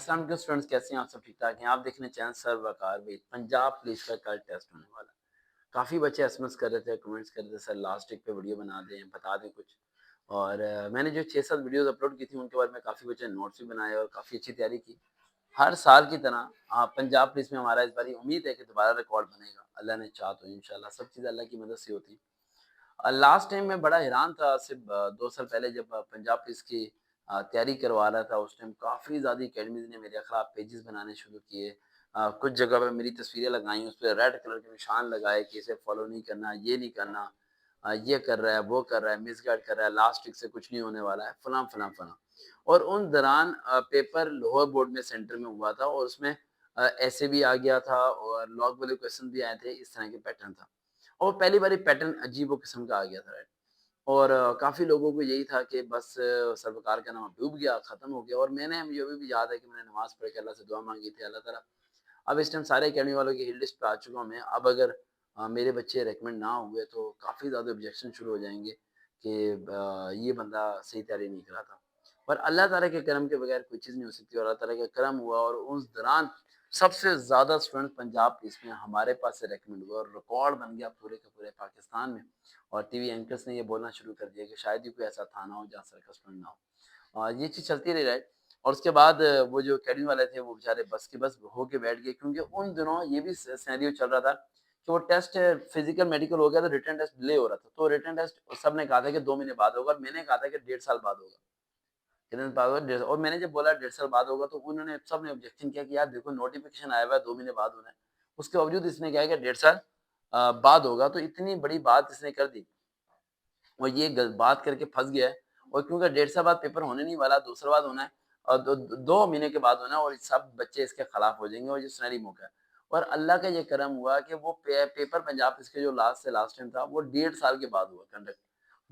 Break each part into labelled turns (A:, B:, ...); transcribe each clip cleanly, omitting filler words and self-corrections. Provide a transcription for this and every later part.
A: अस्सलाम वालेकुम स्टूडेंट्स, कैसे हैं आप? सब ठीक ठाक हैं? आप देख रहे हैं चैनल सर वकार भी। पंजाब पुलिस का कल टेस्ट होने वाला है। काफ़ी बच्चे एसएमएस कर रहे थे, कमेंट्स कर रहे थे, सर लास्ट वीक पे वीडियो बना दें, बता दें कुछ। और मैंने जो 6-7 वीडियोस अपलोड की थी उनके बारे में काफ़ी बच्चे नोट्स भी बनाए और काफ़ी अच्छी तैयारी की। हर साल की तरह पंजाब पुलिस में हमारा इस बारी उम्मीद है कि दोबारा रिकॉर्ड बनेगा। अल्लाह ने चाहा तो इंशाल्लाह सब चीज़ अल्लाह की मदद से होती हैं। लास्ट टाइम मैं बड़ा हैरान था सिर्फ 2 साल पहले जब पंजाब पुलिस की तैयारी करवा रहा था। उस टाइम काफ़ी ज़्यादा अकेडमीज़ ने मेरे खिलाफ पेजेस बनाने शुरू किए। कुछ जगह पे मेरी तस्वीरें लगाई, उस पे रेड कलर के निशान लगाए कि इसे फॉलो नहीं करना, ये नहीं करना, ये कर रहा है, वो कर रहा है, मिसगाइड कर रहा है, लास्ट वीक से कुछ नहीं होने वाला है, फलां, फलां, फलां। और उन दौरान पेपर लाहौर बोर्ड में सेंटर में हुआ था और उसमें ऐसे भी आ गया था और लॉग वाले क्वेश्चन भी आए थे, इस तरह के पैटर्न था। और पहली बारी पैटर्न अजीब किस्म का आ गया था, राइट। और काफ़ी लोगों को यही था कि बस सर्वकार का नाम डूब गया, ख़त्म हो गया। और मैंने मुझे अभी भी याद है कि मैंने नमाज़ पढ़ के अल्लाह से दुआ माँगी थी, अल्लाह ताला अब इस टाइम सारे अकेडमी वालों की हिट लिस्ट पे आ चुका हूँ मैं। अब अगर मेरे बच्चे रिकमेंड ना हुए तो काफ़ी ज़्यादा ऑब्जेक्शन शुरू हो जाएँगे कि ये बंदा सही तैयारी नहीं करा था। पर अल्लाह ताला के करम के बगैर कोई चीज़ नहीं हो सकती और अल्लाह ताला का करम हुआ और उस दौरान सबसे ज़्यादा स्टूडेंट पंजाब पुलिस में हमारे पास से रिकमेंड हुए और रिकॉर्ड बन गया पूरे के पूरे पाकिस्तान में। और टीवी एंकर्स ने ये बोलना शुरू कर दिया कि शायद ही कोई ऐसा थाना हो जहाँ सर का स्टूडेंट ना हो। ये चीज़ चलती रही, राइट। और उसके बाद वो जो अकेडमी वाले थे वो बेचारे बस के बस होके बैठ गए क्योंकि उन दिनों ये भी सिनेरियो चल रहा था कि वो टेस्ट फिजिकल मेडिकल हो गया तो रिटन टेस्ट डिले हो रहा था। तो रिटन टेस्ट सबने कहा था कि 2 महीने बाद होगा और मैंने कहा था कि 1.5 साल बाद होगा। कितने बाद होगा? 1.5 और मैंने जब बोला 1.5 साल बाद होगा तो उन्होंने सबने ऑब्जेक्शन किया कि यार देखो नोटिफिकेशन आया हुआ है 2 महीने बाद होना है। उसके बावजूद इसने क्या है कि 1.5 साल बाद होगा। तो इतनी बड़ी बात इसने कर दी और ये बात करके फंस गया है। और क्योंकि 1.5 साल बाद पेपर होने नहीं वाला, दूसरा बाद होना है और 2 महीने के बाद होना है और सब बच्चे इसके खिलाफ हो जाएंगे और ये सुनहरी मौका है। और अल्लाह का ये करम हुआ कि वो पेपर पंजाब इसके जो लास्ट से लास्ट टाइम था वो 1.5 साल के बाद हुआ कंडक्ट।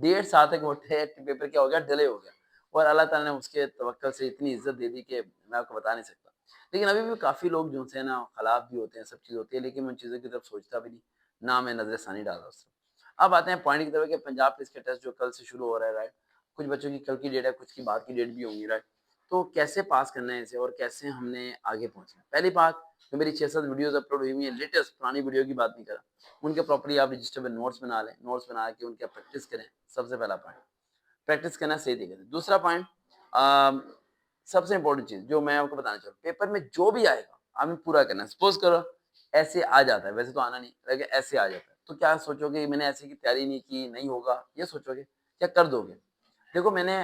A: 1.5 साल तक वो पेपर क्या हो गया, डिले हो गया। और अल्लाह ताला ने उसके तवक्कल से इतनी इज्जत दे दी कि मैं आपको बता नहीं सकता। लेकिन अभी भी काफ़ी लोग जो है ना खिलाफ भी होते हैं, सब चीज़ होती है, लेकिन मैं उन चीज़ों की तरफ सोचता भी नहीं, ना मैं नज़र षानी डालता उस तरफ। अब आते हैं पॉइंट की तरफ कि पंजाब पुलिस के टेस्ट जो कल से शुरू हो रहा है, राइट। कुछ बच्चों की कल की डेट है, कुछ की बाद की डेट भी होंगी, राइट। तो कैसे पास करना है इसे और कैसे हमने आगे पहुंचना है? पहली बात, जो मेरी 6-7 वीडियोस अपलोड हुई हुई है लेटेस्ट, पुरानी वीडियो की बात नहीं कर रहा, उनके प्रॉपर्ली आप रजिस्टर में नोट्स बना लें, नोट्स बना के उनकी प्रैक्टिस करें। सबसे पहला पॉइंट प्रैक्टिस करना सही तरीके से। दूसरा पॉइंट, सबसे इंपॉर्टेंट चीज जो मैं आपको बताना चाहूँ, पेपर में जो भी आएगा आपने पूरा करना है। सपोज करो ऐसे आ जाता है, वैसे तो आना नहीं, लेकिन ऐसे आ जाता है तो क्या सोचोगे? मैंने ऐसे की तैयारी नहीं की, नहीं होगा, ये सोचोगे? क्या कर दोगे? देखो मैंने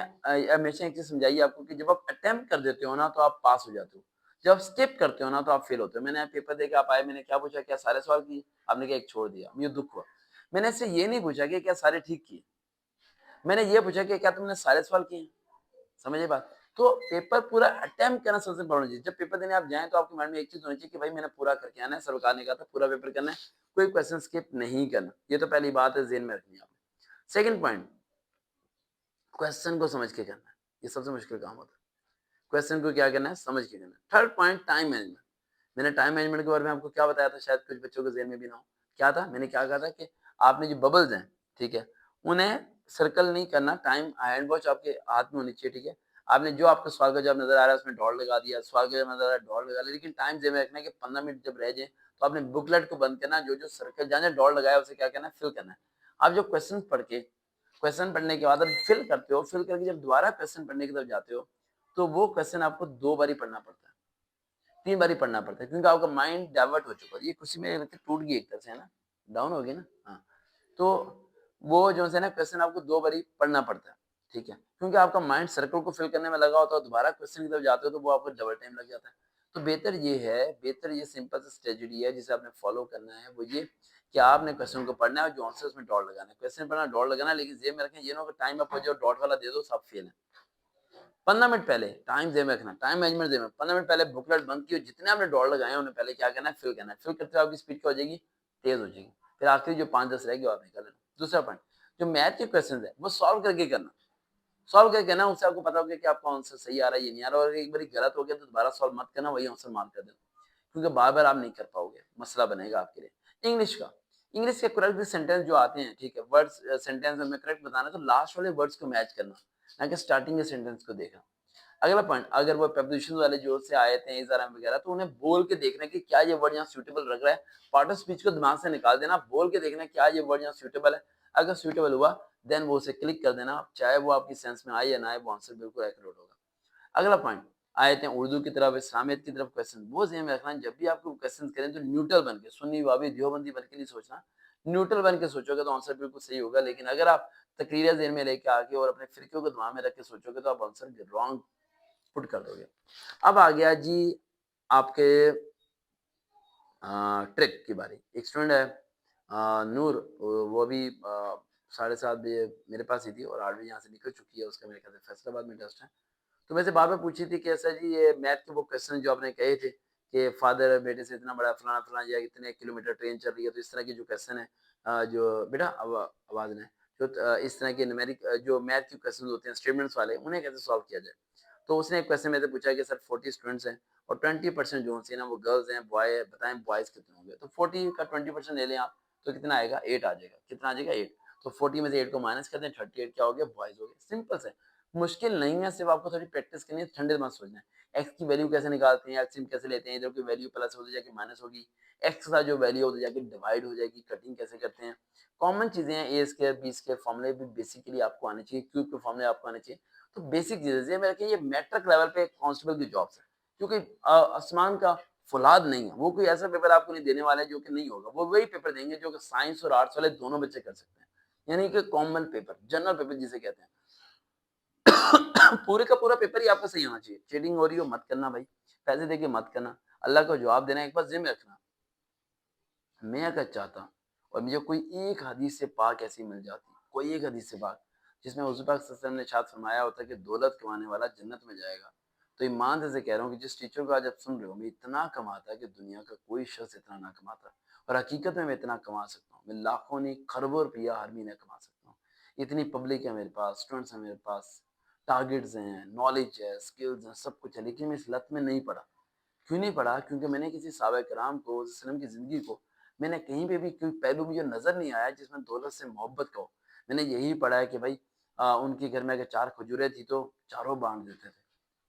A: हमेशा एक चीज समझाई है आपको कि जब आप अटेम्प्ट कर देते हो ना तो आप पास हो जाते हो। जब आप स्किप करते हो ना तो आप फेल होते हो। मैंने पेपर दे के आप आए, मैंने क्या पूछा, क्या सारे सवाल किए? आपने क्या एक छोड़ दिया, मुझे दुख हुआ। मैंने इससे ये नहीं पूछा कि क्या सारे ठीक किए, मैंने ये पूछा कि क्या तुमने सारे सवाल किए? समझिए बात। तो पेपर पूरा अटेम्प्ट करना सबसे बड़ा चीज़। जब पेपर देने आप जाएँ तो आपके माइंड में एक चीज़ होनी चाहिए कि भाई मैंने पूरा करके आना है, सरकार ने कहा था पूरा पेपर करना है, कोई क्वेश्चन स्किप नहीं करना। ये तो पहली बात है, ज़हन में रखनी है आपने। सेकंड पॉइंट, क्वेश्चन को समझ के करना है। ये सबसे मुश्किल काम होता है। क्वेश्चन को क्या करना है, समझ के करना है। Third point, time management. मैंने टाइम मैनेजमेंट के बारे में आपको क्या बताया था, शायद कुछ बच्चों के ज़हन में भी ना हो। क्या था? मैंने क्या कहा था कि आपने जो बबल्स हैं, ठीक है? उन्हें सर्कल नहीं करना, टाइम हैंड वॉच आपके हाथ में होनी चाहिए, ठीक है? आपने जो आपको सवाल का जवाब नज़र आ रहा है उसमें डॉट लगा दिया, सवाल का जवाब नज़र आ रहा है डॉट लगा लिया, लेकिन टाइम ज़हन में रखना है कि 15 मिनट जब रह जाएँ तो आपने बुकलेट को बंद करना, जो-जो सर्कल जहाँ-जहाँ डॉट लगाया है उसे क्या करना है, फिल करना है। आप जो क्वेश्चन पढ़ के, क्वेश्चन पढ़ने के बाद आप फिल करते हो, फिल करके जब दोबारा क्वेश्चन पढ़ने की तरफ जाते हो, तो वो क्वेश्चन आपको 2 बारी पढ़ना पड़ता है। 3 बारी पढ़ना पड़ता है क्योंकि आपका माइंड डाइवर्ट हो चुका है। ये खुशी में मतलब टूट गई एक तरह से, है ना? डाउन हो गई ना? हाँ। तो वो जो है ना क्वेश्चन आपको 2 बारी पढ़ना पड़ता है, ठीक है? क्योंकि आपका माइंड सर्कल को फिल करने में लगा होता है, दोबारा क्वेश्चन की तरफ जाते हो तो वो आपको डबल टाइम लग जाता है। तो बेहतर ये सिंपल सा स्ट्रेटजी है जिसे आपने फॉलो करना है, वो ये कि आपने क्वेश्चन को पढ़ना है और जो आंसर उसमें डॉट लगाना है। क्वेश्चन पढ़ना, डॉट लगाना है, लेकिन ज़हन में रखें ये ना हो कि टाइम अप हो जाए और डॉट वाला दे दो, सब फेल है। 15 मिनट पहले टाइम ज़हन में रखना, टाइम मैनेजमेंट ज़हन में, 15 मिनट पहले बुकलेट बंद की और जितने आपने डॉट लगाए हैं उन्हें पहले क्या करना है, फिल करना है। फिल करते हुए आपकी स्पीड क्या हो जाएगी, तेज़ हो जाएगी। फिर आखिरी जो 5-10 रह गए वो आप निकाल लेना। दूसरा पॉइंट, जो मैथ के क्वेश्चंस है वो सॉल्व करके करना। सॉल्व करके करना, उससे आपको पता होगा कि आपका आंसर सही आ रहा है, ये नहीं आ रहा, और एक बारी गलत हो गया तो दोबारा सॉल्व मत करना, वही आंसर मार्क कर देना। क्योंकि बार-बार आप नहीं कर पाओगे, मसला बनेगा आपके लिए। इंग्लिश के करेक्ट सेंटेंस जो आते हैं, ठीक है? वर्ड्स सेंटेंस में करेक्ट बताना है तो लास्ट वाले वर्ड्स को मैच करना, ना कि स्टार्टिंग के सेंटेंस को देखना। अगला पॉइंट, अगर वो prepositions वाले जो से आए थे इज़ आर एम वगैरह, तो उन्हें बोल के देखना है कि क्या ये वर्ड यहाँ suitable लग रहा है। पार्ट ऑफ स्पीच को दिमाग से निकाल देना, बोल के देखना है क्या ये वर्ड यहाँ suitable है। अगर suitable हुआ देन वो उसे क्लिक कर देना, चाहे वो आपकी सेंस में आए या ना आए, वो आंसर बिल्कुल एक्यूरेट होगा। अगला पॉइंट, आए थे उर्दू की तरफ, इस्लामियत की तरफ क्वेश्चन, वो ज़हन में रखना जब भी आपको क्वेश्चन करें तो न्यूट्रल बन के, सुन्नी वाबी देवबंदी बन के नहीं सोचना, न्यूट्रल बन के सोचोगे तो आंसर बिल्कुल सही होगा। लेकिन अगर आप तकरीरें ज़हन में लेके आके और अपने फिरके को दिमाग में रख के सोचोगे तो आप आंसर रॉन्ग पुट कर दोगे। अब आ गया जी आपके ट्रिक की बारी। एक स्टूडेंट है नूर, वो भी 7:30 बजे मेरे पास ही थी और 8 बजे यहाँ से निकल चुकी है, उसका मेरे ख्याल से फैसलाबाद में टेस्ट है। तो मेरे से बार-बार पूछी थी कि ऐसा जी ये मैथ के वो क्वेश्चन जो आपने कहे थे कि फादर बेटे से इतना बड़ा फलाना-फलाना या इतने किलोमीटर ट्रेन चल रही है, तो इस तरह की जो क्वेश्चन है जो बेटा आवाज़ ना आए, जो इस तरह के न्यूमेरिक जो मैथ के क्वेश्चन होते हैं स्टेटमेंट्स वाले, उन्हें कैसे सॉल्व किया जाए? तो उसने एक क्वेश्चन मेरे से पूछा कि सर 40 स्टूडेंट्स हैं और 20% जो है ना वो गर्ल्स हैं, बॉय है, बताएँ बॉयज़ कितने होंगे? तो 40 का 20% ले लें आप, तो कितना आएगा? 8 आ जाएगा। कितना आ जाएगा? 8। तो 40 में से 8 को माइनस कर दें, 38 क्या हो गया? बॉयज़ हो गए। सिंपल सा है, मुश्किल नहीं है, सिर्फ आपको थोड़ी प्रैक्टिस करनी है, ठंडे दिमाग से सोचना है। एक्स की वैल्यू कैसे निकालते हैं, एलसीएम कैसे लेते हैं, इधर की वैल्यू प्लस होती जाके माइनस होगी, एक्स के साथ जो वैल्यू होती जाके डिवाइड हो जाएगी, कटिंग कैसे करते हैं। कॉमन चीज़ें हैं, ए स्क्वायर, बी स्क्वायर फॉर्मूले भी बेसिकली आपको आने चाहिए, क्यूब के फॉर्मूले आपको आने चाहिए। तो बेसिक चीज़ें ये मेरे ये मैट्रिक लेवल पे कांस्टेबल की जॉब्स है, क्योंकि आसमान का फौलाद नहीं है, वो कोई ऐसा पेपर आपको नहीं देने वाला है जो कि नहीं होगा, वो वही पेपर देंगे जो कि साइंस और आर्ट्स वाले दोनों बच्चे कर सकते हैं, यानी कि कॉमन पेपर, जनरल पेपर जिसे कहते हैं। पूरे का पूरा पेपर ही आपका सही होना चाहिए, चीटिंग हो रही हो मत करना भाई, पैसे देके मत करना, अल्लाह को जवाब देना, एक बार ज़िम्मे रखना, मैं अगर चाहता और मुझे कोई एक हदीस से पाक ऐसी मिल जाती, कोई एक हदीस से पाक, जिसमें हुज़ूर पाक सल्लल्लाहु अलैहि वसल्लम ने इरशाद फरमाया होता कि दौलत कमाने वाला जन्नत में जाएगा। तो ईमान से कह रहा हूँ कि जिस टीचर को आज आप सुन रहे हो, मैं इतना कमाता है कि दुनिया का कोई शख्स इतना ना कमाता और हकीकत में मैं इतना कमा सकता हूँ। मैं लाखों नहीं खरबों रुपया हर महीने कमा सकता हूँ। इतनी पब्लिक है मेरे पास, स्टूडेंट्स हैं मेरे पास, टारगेट्स हैं, नॉलेज है, स्किल्स हैं, सब कुछ है, लेकिन मैं इस लत में नहीं पड़ा। क्यों नहीं पढ़ा? क्योंकि मैंने किसी सहाबा-ए-किराम को, वसल्लम की ज़िंदगी को, मैंने कहीं पे भी कोई पहलू मुझे नज़र नहीं आया जिसमें दौलत से मोहब्बत का हो। मैंने यही पढ़ा है कि भाई उनके घर में अगर 4 खजूरें थी तो चारों बाँट देते थे,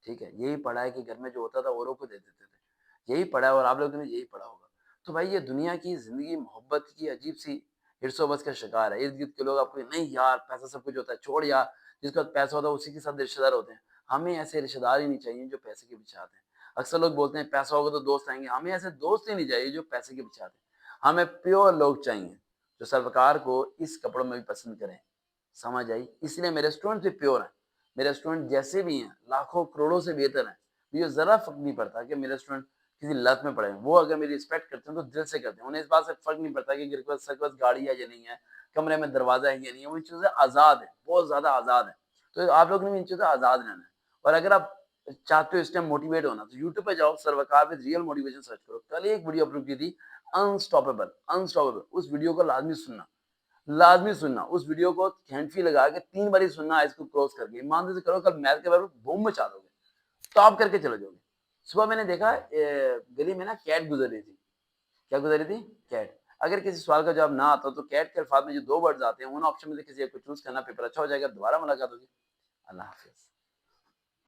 A: ठीक है? यही पढ़ा है कि घर में जो होता था औरों को दे देते थे। यही पढ़ा है और आप लोगों ने यही पढ़ा होगा। तो भाई ये दुनिया की ज़िंदगी मोहब्बत की अजीब-सी हिर्स-ओ-बस का शिकार है। इर्द-गिर्द के लोग आपको नहीं यार पैसा सब कुछ होता है, छोड़ यार, जिसके पास पैसा होता है उसी के साथ रिश्तेदार होते हैं। हमें ऐसे रिश्तेदार ही नहीं चाहिए जो पैसे के पीछे आते हैं। अक्सर लोग बोलते हैं पैसा होगा तो दोस्त आएँगे, हमें ऐसे दोस्त ही नहीं चाहिए जो पैसे के पीछे आते हैं। हमें प्योर लोग चाहिए, जो सरकार को इस कपड़ों में भी पसंद करें। समझ आई? इसलिए मेरे स्टूडेंट भी प्योर हैं। मेरे स्टूडेंट जैसे भी हैं, लाखों करोड़ों से बेहतर हैं। मुझे ज़रा फ़र्क नहीं पड़ता कि मेरे स्टूडेंट किसी लत में पड़े हैं। वो अगर मेरी रिस्पेक्ट करते हैं तो दिल से करते हैं। उन्हें इस बात से फ़र्क नहीं पड़ता कि सर के पास गाड़ी है या नहीं है, कमरे में दरवाज़ा है या नहीं है। वो इन चीज़ों से आज़ाद हैं, बहुत ज़्यादा आज़ाद हैं। तो आप लोगों ने भी इन चीज़ों से आज़ाद रहना है। और अगर आप चाहते हो इस टाइम मोटिवेट होना तो यूट्यूब पे जाओ, sir Waqar with real motivation search करो। कल एक वीडियो अपलोड की थी, अनस्टॉपेबल, अनस्टॉपेबल। उस वीडियो को लाज़मी सुनना। लाज़मी सुनना, उस वीडियो को हैंड-फ्री लगा के 3 बार ही सुनना आइज़ को क्लोज़ करके। ईमानदारी से करो, कल मैथ के पेपर में बूम मचा दोगे, टॉप करके चले जाओगे। सुबह मैंने देखा गली में ना कैट गुज़र रही थी। क्या गुज़र रही थी? कैट। अगर किसी सवाल का जवाब ना आता हो तो कैट के अल्फाज़ में जो 2 वर्ड्स आते हैं, उन ऑप्शन में से किसी एक को चूज़ करना, पेपर अच्छा हो जाएगा, दोबारा मुलाकात होगी। अल्लाह हाफ़िज़।